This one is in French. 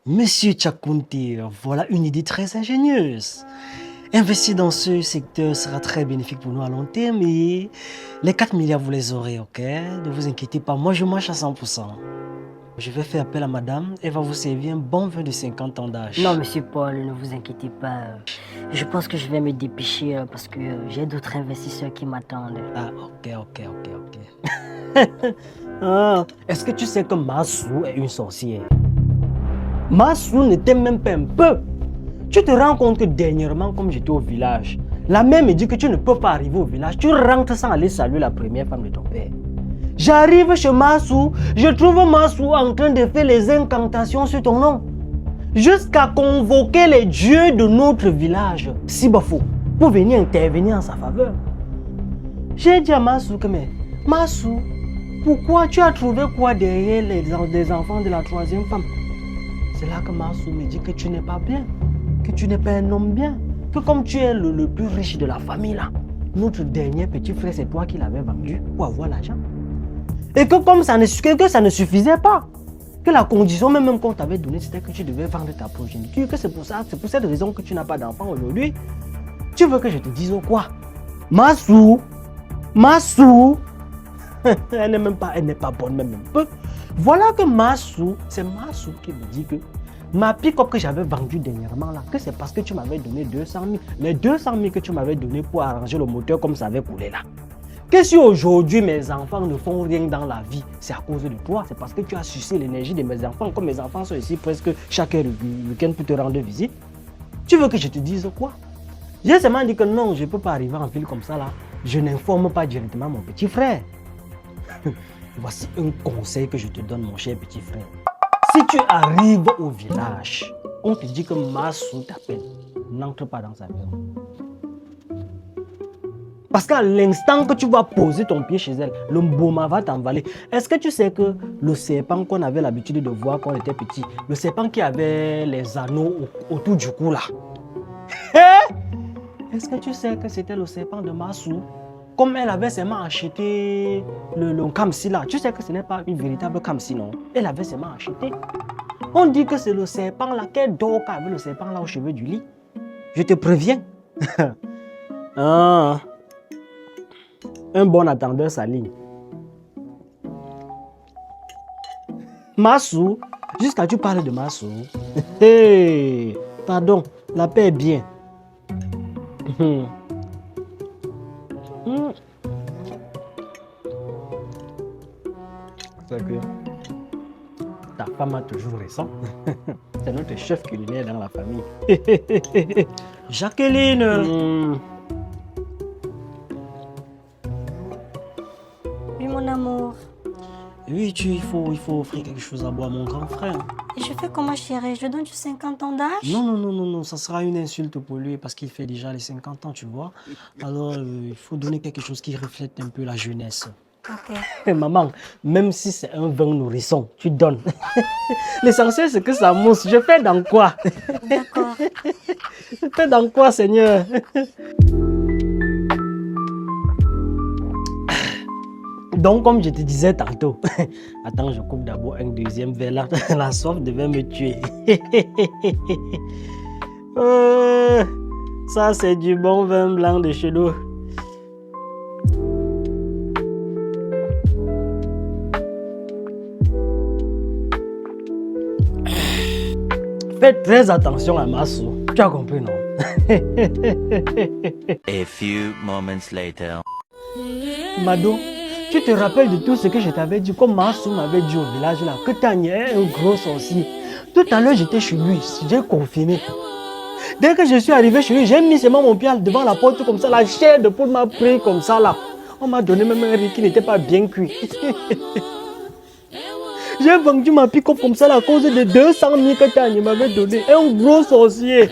Monsieur Chakunti, voilà une idée très ingénieuse. Investir dans ce secteur sera très bénéfique pour nous à long terme et les 4 milliards, vous les aurez, ok? Ne vous inquiétez pas, moi je marche à 100%. Je vais faire appel à madame, elle va vous servir un bon vin de 50 ans d'âge. Non, monsieur Paul, ne vous inquiétez pas. Je pense que je vais me dépêcher parce que j'ai d'autres investisseurs qui m'attendent. Ah, ok. Ah, est-ce que tu sais que Massou est une sorcière? Massou ne t'aime même pas un peu. Tu te rends compte que dernièrement, comme j'étais au village, la mère me dit que tu ne peux pas arriver au village. Tu rentres sans aller saluer la première femme de ton père. J'arrive chez Massou, je trouve Massou en train de faire les incantations sur ton nom. Jusqu'à convoquer les dieux de notre village, Sibafo, pour venir intervenir en sa faveur. J'ai dit à Massou que, mais Massou, pourquoi tu as trouvé quoi derrière les enfants de la troisième femme? C'est là que Massou me dit que tu n'es pas bien, que tu n'es pas un homme bien, que comme tu es le plus riche de la famille là, notre dernier petit frère, c'est toi qui l'avais vendu pour avoir l'argent. Et que comme ça ne suffisait pas, que la condition même qu'on t'avait donnée, c'était que tu devais vendre ta progéniture, que c'est pour cette raison que tu n'as pas d'enfant aujourd'hui. Tu veux que je te dise quoi? Massou, elle n'est pas bonne même un peu. Voilà que Massou, c'est Massou qui me dit que ma pick-up que j'avais vendue dernièrement là, que c'est parce que tu m'avais donné 200 000. Les 200 000 que tu m'avais donné pour arranger le moteur comme ça avait coulé là. Que si aujourd'hui mes enfants ne font rien dans la vie, c'est à cause de toi. C'est parce que tu as sucé l'énergie de mes enfants. Comme mes enfants sont ici presque chaque week-end pour te rendre visite. Tu veux que je te dise quoi? J'ai seulement dit que non, je ne peux pas arriver en ville comme ça là. Je n'informe pas directement mon petit frère. Voici un conseil que je te donne, mon cher petit frère. Si tu arrives au village, on te dit que Massou t'appelle, n'entre pas dans sa maison. Parce qu'à l'instant que tu vas poser ton pied chez elle, le mboma va t'envaler. Est-ce que tu sais que le serpent qu'on avait l'habitude de voir quand on était petit, le serpent qui avait les anneaux autour du cou là, est-ce que tu sais que c'était le serpent de Massou? Comme elle avait seulement acheté le kamsi là, tu sais que ce n'est pas une véritable kamsi, non? Elle avait seulement acheté. On dit que c'est le serpent là, qu'elle dort avec le serpent là au cheveu du lit. Je te préviens. Ah. Un bon attendeur s'aligne. Massou, jusqu'à tu parles de Massou. Hey, pardon, la paix est bien. C'est que ta femme a toujours raison. C'est notre chef culinaire dans la famille. Jacqueline. Oui, mon amour. Oui, il faut offrir quelque chose à boire à mon grand frère. Et je fais comment, chérie? Je donne du 50 ans d'âge? Non, ça sera une insulte pour lui parce qu'il fait déjà les 50 ans, tu vois. Alors, il faut donner quelque chose qui reflète un peu la jeunesse. Ok. Et maman, même si c'est un vin nourrisson, tu donnes. L'essentiel, c'est que ça mousse. Je fais dans quoi? D'accord. Je fais dans quoi, Seigneur? Donc, comme je te disais tantôt, attends, je coupe d'abord un deuxième verre là. La soif devait me tuer. Ça, c'est du bon vin blanc de chez nous. Faites très attention à Massou. Tu as compris, non? A few moments later. Mado, tu te rappelles de tout ce que je t'avais dit, comme Massou m'avait dit au village là, que Tanya est un gros sorcier. Tout à l'heure, j'étais chez lui, j'ai confirmé. Dès que je suis arrivé chez lui, j'ai mis seulement mon pied devant la porte comme ça, la chair de poule m'a pris comme ça là. On m'a donné même un riz qui n'était pas bien cuit. J'ai vendu ma pick-up comme ça là, à cause de 200 000 que Tanya m'avait donné. Un gros sorcier.